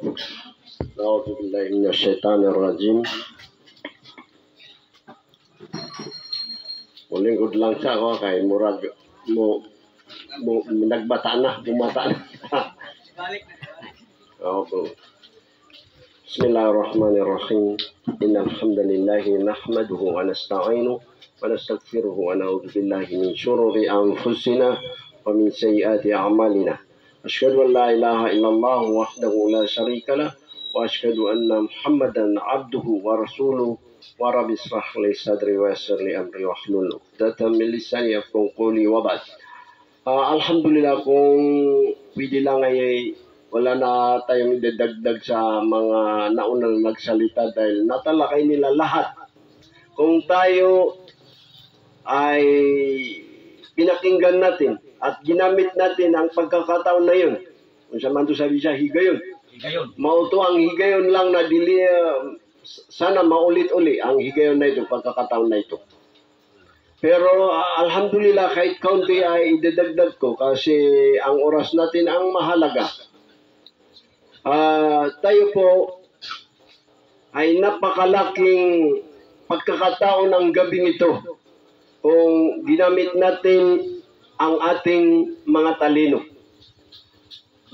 A'udzubillahi minasyaitonirrajim. Mulingkod lang siya ko kay murag mo nagbata na, bumata na. Okay. Bismillahirrahmanirrahim. Innal hamdalillahi nahmaduhu wa nasta'inuhu wa nastaghfiruhu wa na'udzu billahi min shururi anfusina wa min sayyiati a'malina. Asyhadu an la ilaha illallah wahdahu la syarika lah wa asyhadu anna Muhammadan abduhu wa rasuluhu wa rabbi israh li sadri wa yassir li amri wahlul 'uqdatam min lisani yafqahu qawli wa ba'd. Alhamdulillah kung pwede lang ay wala na tayong idadagdag sa mga naunang nagsalita dahil natalakay nila lahat. Kung tayo ay pinakinggan natin at ginamit natin ang pagkakataon na yun, kung sa man to sabi siya, higayon. Mauto ang higayon lang na dili, sana maulit-uli ang higayon na ito, pagkakataon na ito. Pero alhamdulillah kahit kaunti ay idadagdag ko kasi ang oras natin ang mahalaga. Tayo po ay napakalaking pagkakataon ng gabing ito kung ginamit natin ang ating mga talino.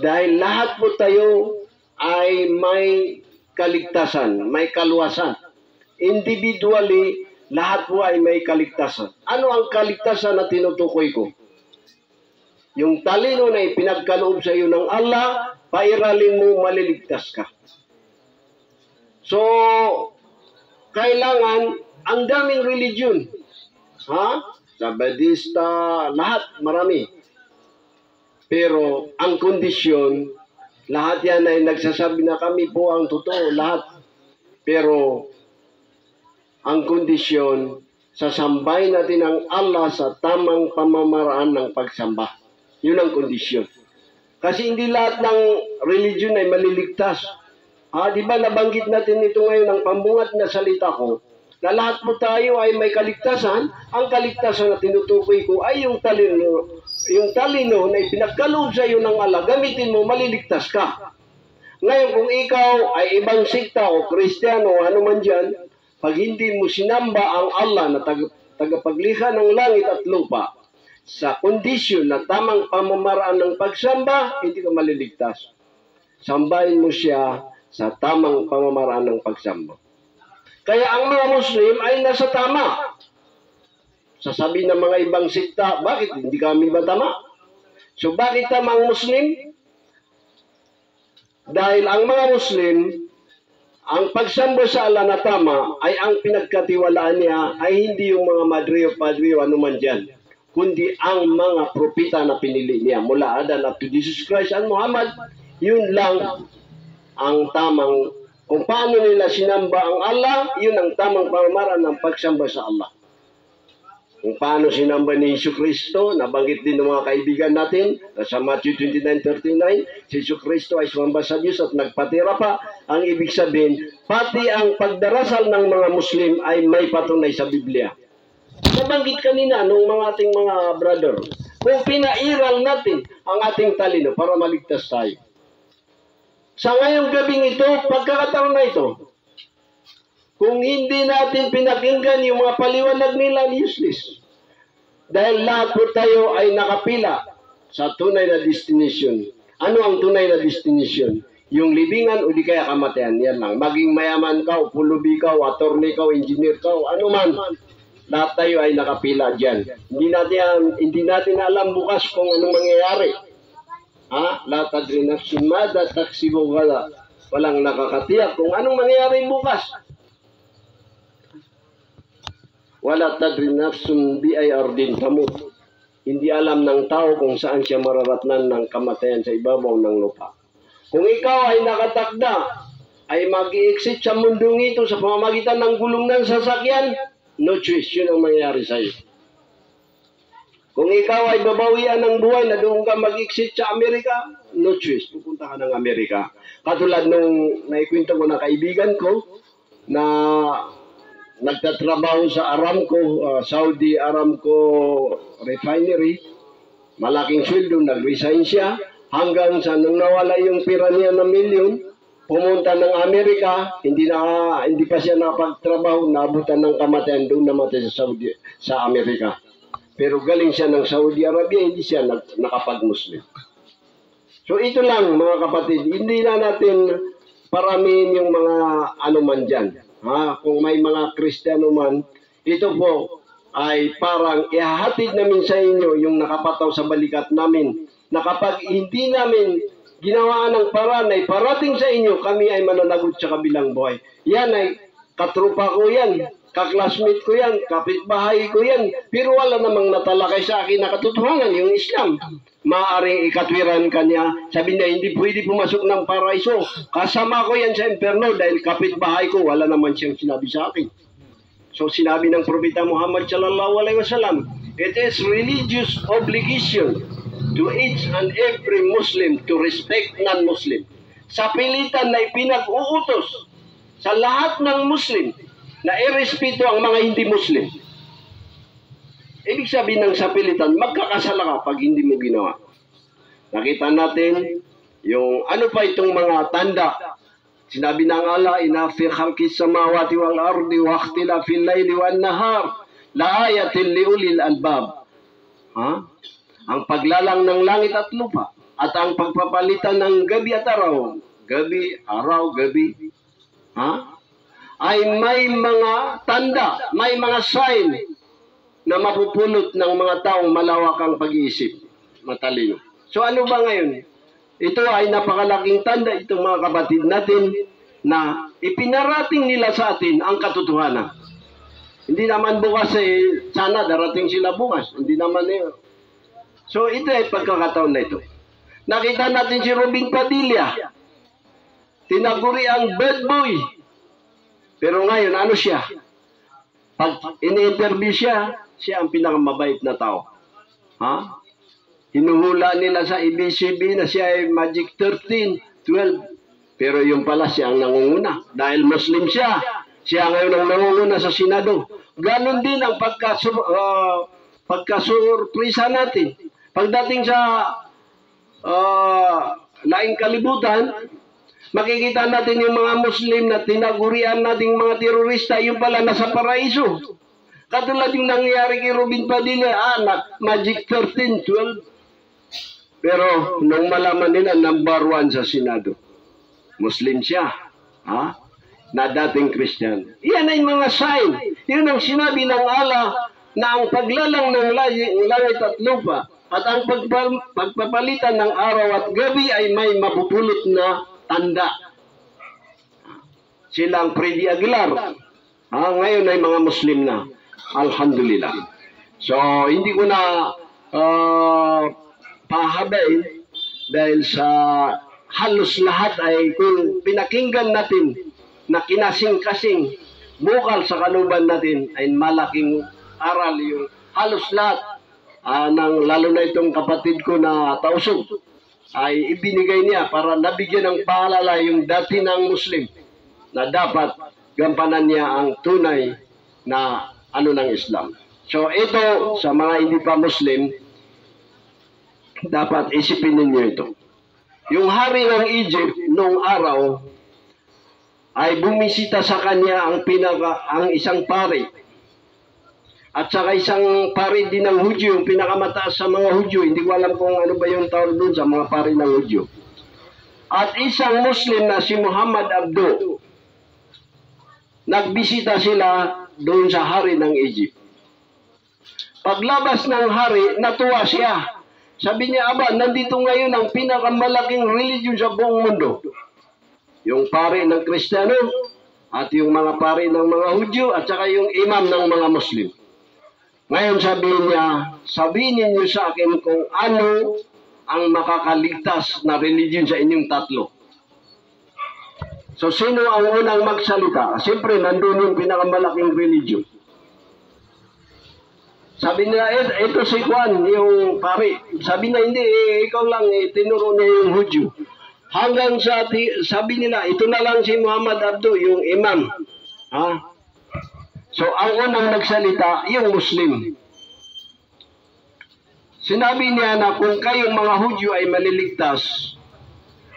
Dahil lahat po tayo ay may kaligtasan, may kaluwasan. Individually, lahat po ay may kaligtasan. Ano ang kaligtasan na tinutukoy ko? Yung talino na ipinagkaloob sa iyo ng Allah, pairalin mo, maliligtas ka. So, kailangan, ang daming religion. Sa Buddhista, lahat, marami. Pero, ang kondisyon, lahat yan ay nagsasabi na kami po ang totoo, lahat. Pero, ang kondisyon, sasambay natin ang Allah sa tamang pamamaraan ng pagsamba. Yun ang kondisyon. Kasi hindi lahat ng religion ay maliligtas. Di ba nabanggit natin ito ngayon ng pambungat na salita ko, na lahat po tayo ay may kaligtasan. Ang kaligtasan na tinutukoy ko ay yung talino na ipinagkaloob sa iyo ng Allah, gamitin mo, maliligtas ka. Ngayon kung ikaw ay ibang sikta o Kristiyano o ano man dyan, pag hindi mo sinamba ang Allah na tagapaglikha ng langit at lupa, sa kondisyon na tamang pamamaraan ng pagsamba, hindi ka maliligtas. Sambahin mo siya sa tamang pamamaraan ng pagsamba. Kaya ang mga Muslim ay nasa tama. Sasabihin ng mga ibang sikta, bakit hindi kami ba tama? So bakit tama ang Muslim? Dahil ang mga Muslim, ang pagsamba sa Allah na tama ay ang pinagkatiwalaan niya ay hindi yung mga madre o padre o anuman dyan, kundi ang mga propeta na pinili niya mula Adan up to Jesus Christ and Muhammad. Yun lang ang tamang, kung paano nila sinamba ang Allah, yun ang tamang pamamaraan ng pagsamba sa Allah. Kung paano sinamba ni Yesu Kristo, nabanggit din ng mga kaibigan natin, sa Matthew 29:39, si Yesu Kristo ay sumamba sa Diyos at nagpatira pa. Ang ibig sabihin, pati ang pagdarasal ng mga Muslim ay may patunay sa Biblia. Nabanggit kanina nung mga ating mga brother, kung pinairal natin ang ating talino para maligtas tayo. Sa ngayong gabing ito, pagkakataon na ito, kung hindi natin pinakinggan yung mga paliwanag nila, useless. Dahil lahat po tayo ay nakapila sa tunay na destination. Ano ang tunay na destination? Yung libingan o di kaya kamatayan. Yan lang. Maging mayaman ka, o pulubi ka, o attorney ka, o engineer ka, o ano man. Lahat tayo ay nakapila dyan. Hindi natin alam bukas kung anong mangyayari. La tadri nafsun mada taksibu gada. Walang nakakatiyak kung anong mangyayari bukas. Wala tadri nafsun bi ay ardin tamut. Hindi alam ng tao kung saan siya mararatnan ng kamatayan sa ibabaw ng lupa. Kung ikaw ay nakatakda, ay mag-i-exit sa mundong ito sa pamamagitan ng gulong ng sasakyan, no choice, yun ang mangyayari sa iyo. Kung ikaw ay babawian ng buhay na doon ka mag-exit sa Amerika, no choice, pupunta ka ng Amerika. Katulad nung naikwento ko na kaibigan ko na nagtatrabaho sa Aramco, Saudi Aramco Refinery, malaking sweldo, nag-resign siya, hanggang sa nung nawala yung pira niya na milyon, pumunta ng Amerika, hindi pa siya nakapagtrabaho, naabutan ng kamatayan, doon namatay sa Amerika. Pero galing siya ng Saudi Arabia, hindi siya nakapag-Muslim. So ito lang mga kapatid, hindi na natin paramihin yung mga ano man dyan. Kung may mga Kristiyano man, ito po ay parang ihahatid namin sa inyo yung nakapataw sa balikat namin, na kapag hindi namin ginawaan ng paraan ay parating sa inyo, kami ay mananagot sa kabilang buhay. Yan ay katrupa ko yan, kaklasmate ko yan, kapitbahay ko yan, pero wala namang natalakay sa akin na katotohanan, yung Islam. Maaring ikatwiran kanya, sabi niya, hindi pwede pumasok ng paraiso. Kasama ko yan sa imperno dahil kapitbahay ko, wala naman siyang sinabi sa akin. So sinabi ng Propeta Muhammad sallallahu alaihi wasallam, it is religious obligation to each and every Muslim to respect non-Muslim. Sa pilitan na ipinag-uutos sa lahat ng Muslim na irespeto ang mga hindi Muslim. Ibig sabihin ng sa pilitan, magkakasala ka pag hindi mo ginawa. Nakita natin yung ano pa itong mga tanda. Sinabi ng Allah, inna fi khalqis samawati wal ardi wa ikhtilafil layli wan nahar la ayatin liulil albab. Ang paglalang ng langit at lupa at ang pagpapalitan ng gabi at araw, gabi, ay may mga tanda, may mga sign na mapupulot ng mga taong malawakang pag-iisip, matalino. So ano ba ngayon? Ito ay napakalaking tanda itong mga kapatid natin na ipinarating nila sa atin ang katotohanan. Hindi naman bukas sana darating sila bukas. Hindi naman So ito ay pagkakataon na ito. Nakita natin si Robin Padilla. Tinaguri ang bad boy. Pero ngayon, ano siya? Pag ini-interview siya ang pinakamabait na tao. Hinuhula nila sa ABCB na siya ay Magic 13, 12. Pero yung pala siya ang nangunguna. Dahil Muslim siya. Siya ngayon ang nangunguna sa Senado. Ganon din ang pagkasurprisa natin. Pagdating sa laing kalibutan, makikita natin yung mga Muslim na tinagurian nating mga terorista, yung pala nasa paraiso. Katulad yung nangyari kay Robin Padilla, Magic 13, 12. Pero nung malaman nila, number 1 sa Senado. Muslim siya. Na dating Christian. Yan ay mga sign. Yun ang sinabi ng Allah na ang paglalang ng langit at lupa at ang pagpapalitan ng araw at gabi ay may mapupulot na tanda. Silang Freddy Aguilar. Ngayon ay mga Muslim na. Alhamdulillah. So, hindi ko na pahabay dahil sa halos lahat ay kung pinakinggan natin na kinasing-kasing bukal sa kanuban natin ay malaking aral yung halos lahat lalo na itong kapatid ko na tausog ay ibinigay niya para nabigyan ng paalala yung dati ng Muslim na dapat gampanan niya ang tunay na ng Islam. So ito sa mga hindi pa Muslim, dapat isipin ninyo ito. Yung hari ng Egypt noong araw ay bumisita sa kanya ang isang pari. At saka isang pari din ng Hudyo, yung pinakamataas sa mga Hudyo. Hindi ko alam kung ano ba yung tawag doon sa mga pari ng Hudyo. At isang Muslim na si Muhammad Abdo. Nagbisita sila doon sa hari ng Egypt. Paglabas ng hari, natuwa siya. Sabi niya, nandito ngayon ang pinakamalaking religion sa buong mundo. Yung pari ng Kristiyano, at yung mga pari ng mga Hudyo, at saka yung imam ng mga Muslim. Ngayon sabihin niyo sa akin kung ano ang makakaligtas na religion sa inyong tatlo. So, sino ang unang magsalita? Siyempre, nandun yung pinakamalaking religion. Sabi nila, ito si Juan, yung pari. Sabi na, hindi, ikaw lang, tinuro niya yung Hudyo. Hanggang sabi nila, ito na lang si Muhammad Abdo, yung imam. So, ang unang nagsalita, yung Muslim. Sinabi niya na kung kayong mga Hudyo ay maliligtas,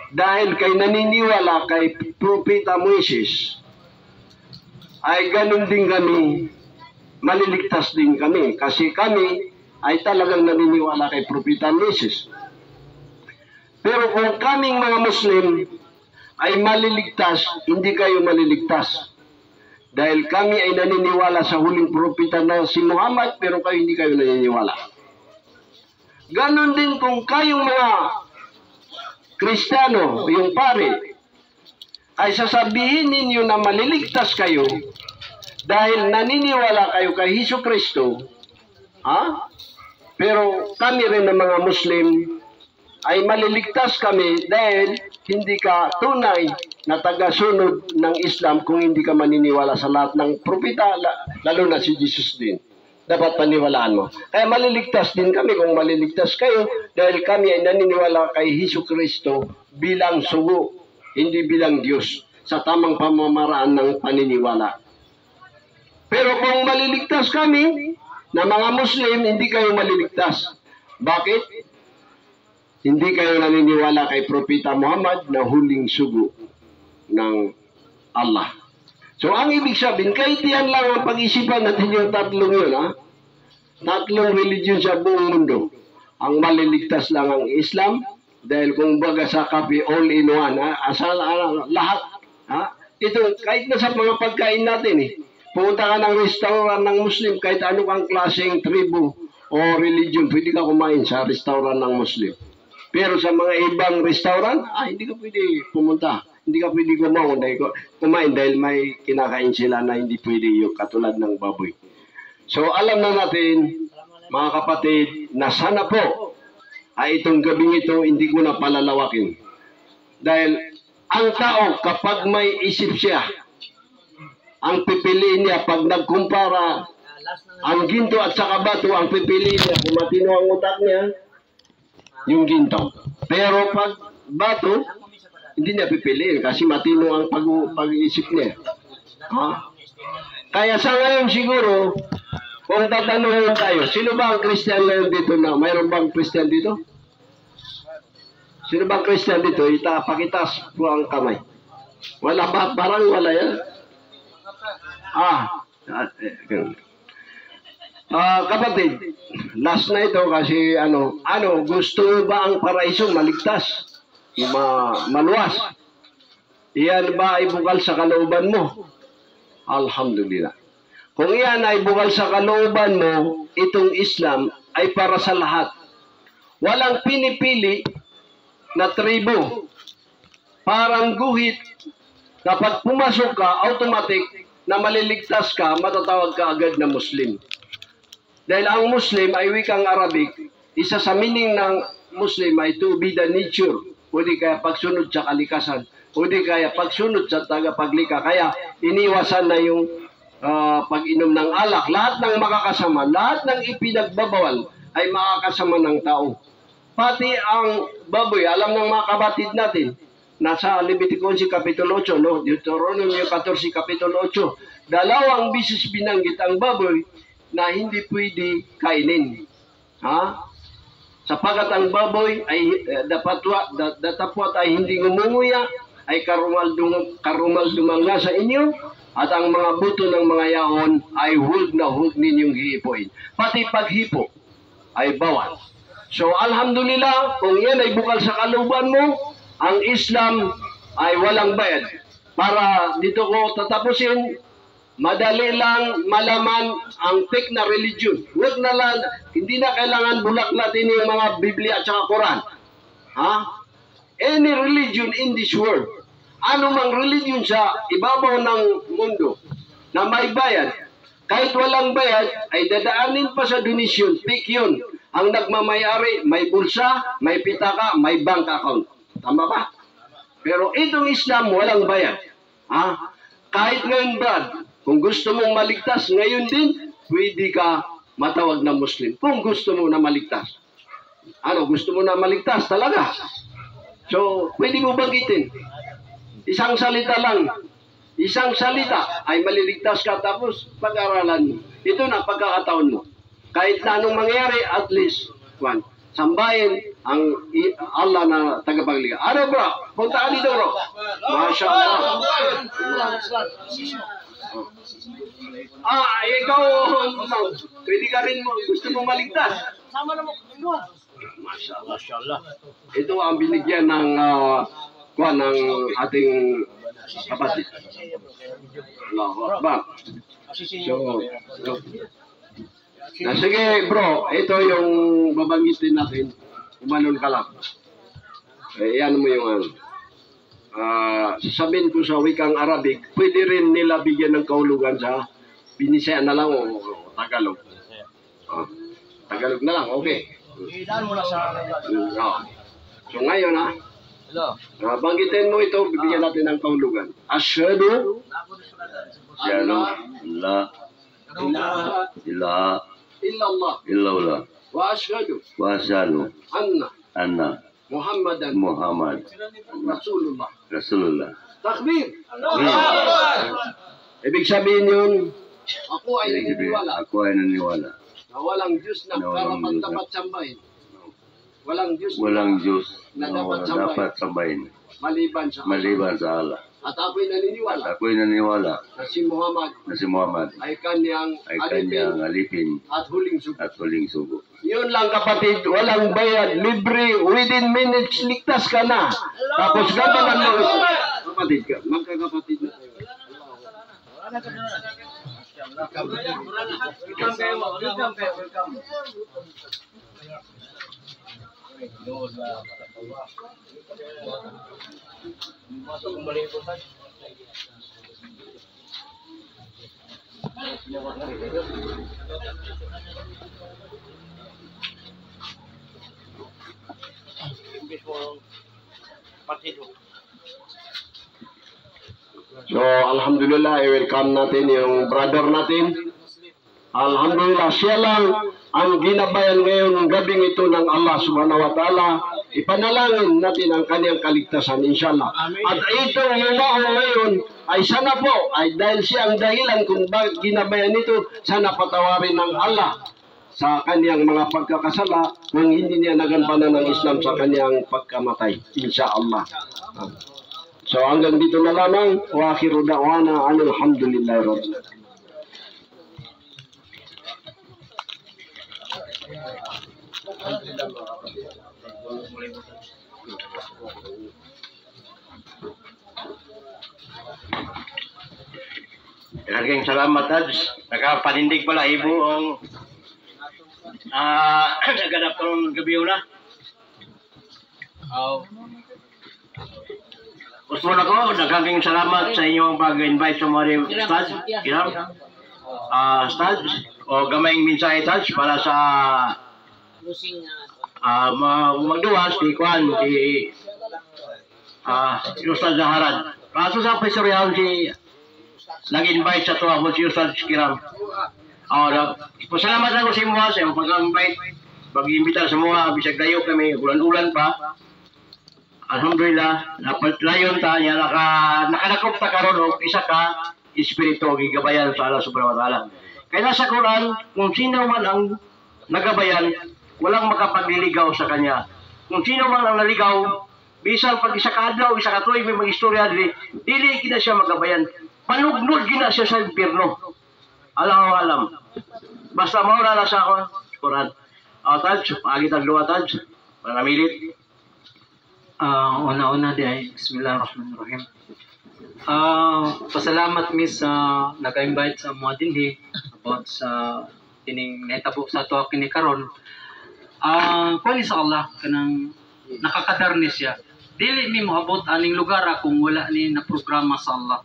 dahil kay naniniwala kay Propeta Moises, ay ganun din kami, maliligtas din kami. Kasi kami ay talagang naniniwala kay Propeta Moises. Pero kung kaming mga Muslim ay maliligtas, hindi kayo maliligtas. Dahil kami ay naniniwala sa huling propeta na si Muhammad, pero kayo hindi kayo naniniwala. Ganon din kung kayong mga Kristiyano, yung pare, ay sasabihin ninyo na maliligtas kayo dahil naniniwala kayo kay Hesus Kristo, pero kami rin ng mga Muslim ay maliligtas kami dahil hindi ka tunay na tagasunod ng Islam kung hindi ka maniniwala sa lahat ng propeta, lalo na si Jesus din. Dapat paniwalaan mo. Kaya maliligtas din kami kung maliligtas kayo dahil kami ay naniniwala kay Hesus Kristo bilang sugo, hindi bilang Diyos, sa tamang pamamaraan ng paniniwala. Pero kung maliligtas kami na mga Muslim, hindi kayo maliligtas. Bakit? Hindi kayo naniniwala kay Propeta Muhammad na huling sugo ng Allah. So, ang ibig sabihin, kahit yan lang ang pag-isipan natin yung tatlong yun, tatlong religion sa buong mundo. Ang maliligtas lang ang Islam, dahil kung baga sa kape, all in one, lahat. Ito, kahit na sa mga pagkain natin, pumunta ka ng restaurant ng Muslim, kahit ano kang klaseng tribu o religion, pwede ka kumain sa restaurant ng Muslim. Pero sa mga ibang restaurant, hindi ka pwede pumunta. Hindi ka pwede kumain dahil may kinakain sila na hindi pwede yung katulad ng baboy. So alam na natin, mga kapatid, na sana po ay itong gabing ito hindi ko na palalawakin. Dahil ang tao kapag may isip siya, ang pipiliin niya pag nagkumpara ang ginto at saka bato, ang pipiliin niya kung matino ang utak niya, yung ginto. Pero pag bato, hindi niya pipiliin kasi matino ang pag-iisip niya. Kaya sa ngayon siguro, kung tatanungin tayo, sino ba ang Christian ngayon dito na? Mayroon bang Christian dito? Sino bang Christian dito? Pakitas po ang kamay. Wala ba? Parang wala yan. Kapatid, last na ito kasi gusto mo ba ang paraiso maligtas? Maluwas? Iyan ba ay bukal sa kalooban mo? Alhamdulillah. Kung iyan ay bukal sa kalooban mo, itong Islam ay para sa lahat. Walang pinipili na tribo. Parang guhit, kapag pumasok ka, automatic na maliligtas ka, matatawag ka agad na Muslim. Dahil ang Muslim ay wikang Arabic, isa sa meaning ng Muslim ay to be the nature, o di kaya pagsunod sa kalikasan, o di kaya pagsunod sa tagapaglika. Kaya iniwasan na yung pag-inom ng alak. Lahat ng makakasama, lahat ng ipinagbabawal ay makakasama ng tao. Pati ang baboy, alam ng mga kabatid natin, nasa Leviticus 11, Kapitulo 8, no? Deuteronomy 14, Kapitulo 8, dalawang bisis binanggit ang baboy na hindi pwede kainin. Sapagat ang baboy ay datapwat ay hindi ngumunguya, ay karumal-dumal nga sa inyo, at ang mga buto ng mga yaon ay huwag na huwag ninyong hihipuin. Pati paghipo ay bawal. So, alhamdulillah, kung yan ay bukal sa kalooban mo, ang Islam ay walang bayad. Para dito ko tatapusin, madali lang malaman ang fake na religion. Huwag na lang, hindi na kailangan bulak natin yung mga Biblia at saka Quran. Any religion in this world, anumang religion sa ibabaw ng mundo na may bayad, kahit walang bayad, ay dadaanin pa sa donation. Fake yun. Ang nagmamayari, may bulsa, may pitaka, may bank account. Tama ba? Pero itong Islam, walang bayad. Kahit ngayon, Brad, kung gusto mong maligtas, ngayon din, pwede ka matawag na Muslim. Kung gusto mo na maligtas. Gusto mo na maligtas talaga. So, pwede mo bagitin. Isang salita lang. Isang salita ay maliligtas ka, tapos pag-aralan mo. Ito na pagkakataon mo. Kahit na anong mangyari, at least one. sambahin ang Allah na tagapagligaya. Ano bro? Punta ka dito bro. Masya Allah. Ikaw, pwede ka rin mo, gusto mong maligtas. Sama na mo. Masya Allah. Ito ang binigyan ng ng ating kapatid. Allahu Akbar. Sige bro, ito yung babanggitin natin. Umalun ka lang. Yan mo yung sasabihin ko sa wikang Arabic, pwede rin nila bigyan ng kahulugan sa Binisaya na lang o Tagalog. Tagalog na lang, okay. Idaan mo na sa... So ngayon banggitin mo ito, bibigyan natin ng kahulugan. Asyhadu la ilaha illallah wa asyhadu anna Muhammad Rasulullah. Takbir! Ibig sabihin yun, ako ay naniniwala na walang Diyos na karapat-dapat sambahin. Walang Diyos na dapat sambahin maliban sa Allah. At ako'y naniniwala na si Muhammad ay kanyang alipin at huling sugo. Yun lang kapatid, walang bayad, libre, within minutes, ligtas ka na. Tapos gano'n mo ito. Kapatid ka, magkakapatid na tayo. So, alhamdulillah, i-welcome natin yung brother natin. Alhamdulillah, siya lang ang ginabayan ngayon ng gabing ito ng Allah subhanahu wa ta'ala. Ipanalangin natin ang kanyang kaligtasan, inshallah. At itong yumaon ngayon ay sana po, ay dahil siya ang dahilan kung bakit ginabayan ito, sana patawarin ng Allah sa kanyang mga pagkakasala kung hindi niya nagampanan ng Islam sa kanyang pagkamatay, inshallah. So hanggang dito na lamang, wa akhiru da'wana alhamdulillahi rabbil alamin. Maraming salamat, Taj. Nakapanindig pala ibo ang naganap ng gabi na. Gusto na ko, nagkaking salamat sa inyong pag-invite sa mga Taj. Taj, o gamayng mensahe, Taj, para sa magduwas ni Kwan, si Ustad Zaharad. Kaso sa pasuryahan si nag-invite sa tuwa ko si Ustad Kiram. Pasalamat ako sa mga sa pag-invite, pag-imbita sa mga bisag dayo kami, ulan-ulan pa. Alhamdulillah, napalayon ta niya, nakanakop ta karon og isa ka espiritu gigabayan sa Allah subhanahu wa ta'ala. Kaya sa Quran, kung sino man ang nagabayan, walang makapagliligaw sa kanya. Kung sino man ang naligaw, bisan pag isa ka adlaw, isa ka tuig may mag-istorya dili kita siya magabayan. Panugnod gina siya sa impierno. Allahu alam. Basta maura na sa ako, Quran. Taj, pagi tagluwa Taj, panamilit. Una-una di ay Bismillahirrahmanirrahim. Pasalamat mis sa naka-invite sa mga dinhi about sa kining nahitabo sa ato kini karon. Kuan sa Allah kanang nakakadar ni siya. Dili mi moabot aning lugar kung wala ni na programa sa Allah.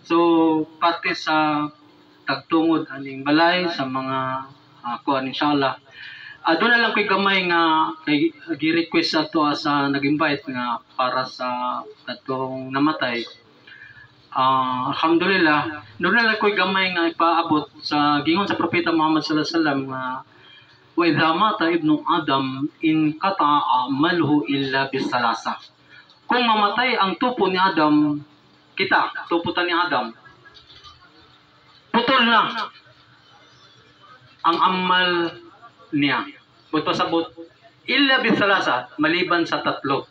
So parte sa tagtungod aning balay sa mga kuan inshallah. Doon na lang ko'y gamay nga gi-request sa to sa nag-invite nga para sa atong namatay. Alhamdulillah, doon na lang ko'y gamay nga ipaabot sa gingon sa Propeta Muhammad sallallahu alaihi wasallam nga wa idha mata ibnu Adam in qata'a amaluhu illa bisalasa. Kung mamatay ang tupo ni Adam, tuputan ni Adam, putol na ang amal niya. Buto sabot illa bisalasa, maliban sa tatlo.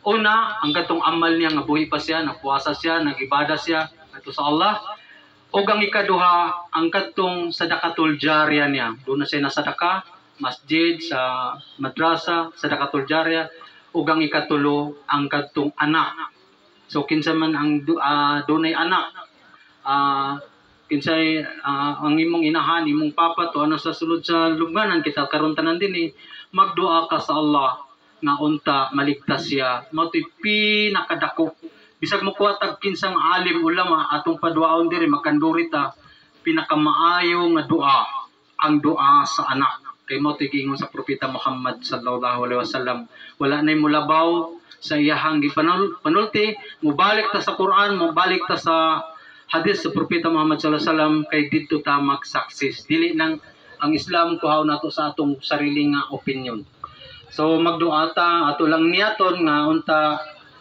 Una, ang katong amal niya nga buhi pa siya, nagpuasa siya, nagibada siya ato sa Allah. O ang ikaduha, ang katong sadakatul jariyah niya. Doon na siya nasadaka, masjid, sa madrasa, sadakatul jariyah. O ang ikatulo, ang katong anak. So kinsa man ang dunay anak, kinsay ang imong inahan, imong papa to ano sa sulod sa lubnganan kita karon tanan din magdua ka sa Allah nga unta maligtas siya. Mao to'y pinakadako. Bisag mo kuwatag kinsang alim ulama atong paduaon diri makanduri ta, pinakamaayo nga dua ang dua sa anak. Kay mao to'y giingon sa propeta Muhammad sallallahu alaihi wasallam, wala nay mulabaw sa iyahang gipanulti, mubalik ta sa Quran, mubalik ta sa hadis sa propeta Muhammad sallallahu alaihi wasallam, kay didto ta mag-success. Dili nang ang Islam kuhaw nato sa atong sarili nga opinion. So magdua ta, ato lang niyaton nga unta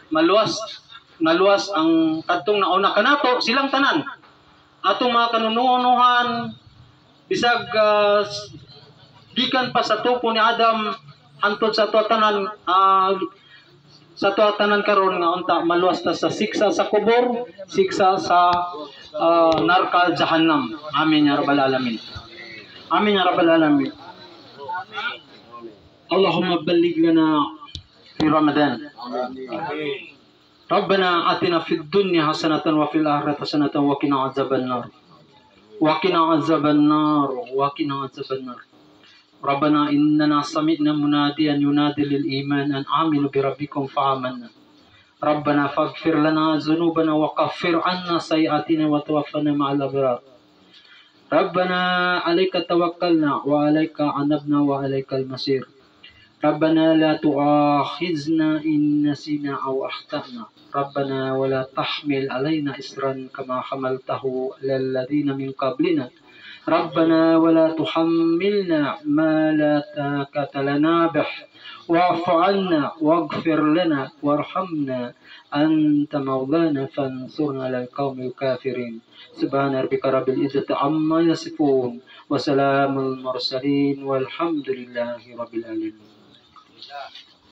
maluwas ang kadtong nauna kanato silang tanan. Atong mga kanunuhan bisag gikan pa sa tupo ni Adam hantod sa tanan karon nga unta maluwas ta sa siksa sa kubur, siksa sa narkal jahannam. Amin ya rabbal alamin. Amin ya rabbal alamin. Allahumma balligh lana fi Ramadan. Rabbana atina fid dunya hasanatan wa fil akhirati hasanatan wa qina adzaban nar. Wa qina adzaban nar. Wa qina adzaban nar. Rabbana innana sami'na munadiyan yunadi lil iman an aminu bi rabbikum fa amanna. Rabbana faghfir lana dhunubana wa kaffir 'anna sayi'atina wa tawaffana ma'al abrar. Rabbana 'alaika tawakkalna wa 'alaika anabna wa 'alaikal masir. Rabbana la tu'akhizna in nasina aw akhtana. Rabbana wa la tahmil 'alaina isran kama hamaltahu 'alal ladzina min qablina. Rabbana wa la tuhammilna ma la taqata lana bih. Wa'fu 'anna waghfir lana warhamna anta maulana fansurna 'alal qaumil kafirin. Subhana rabbika rabbil izzati amma yasifun wa salamul mursalin walhamdulillahi rabbil alamin.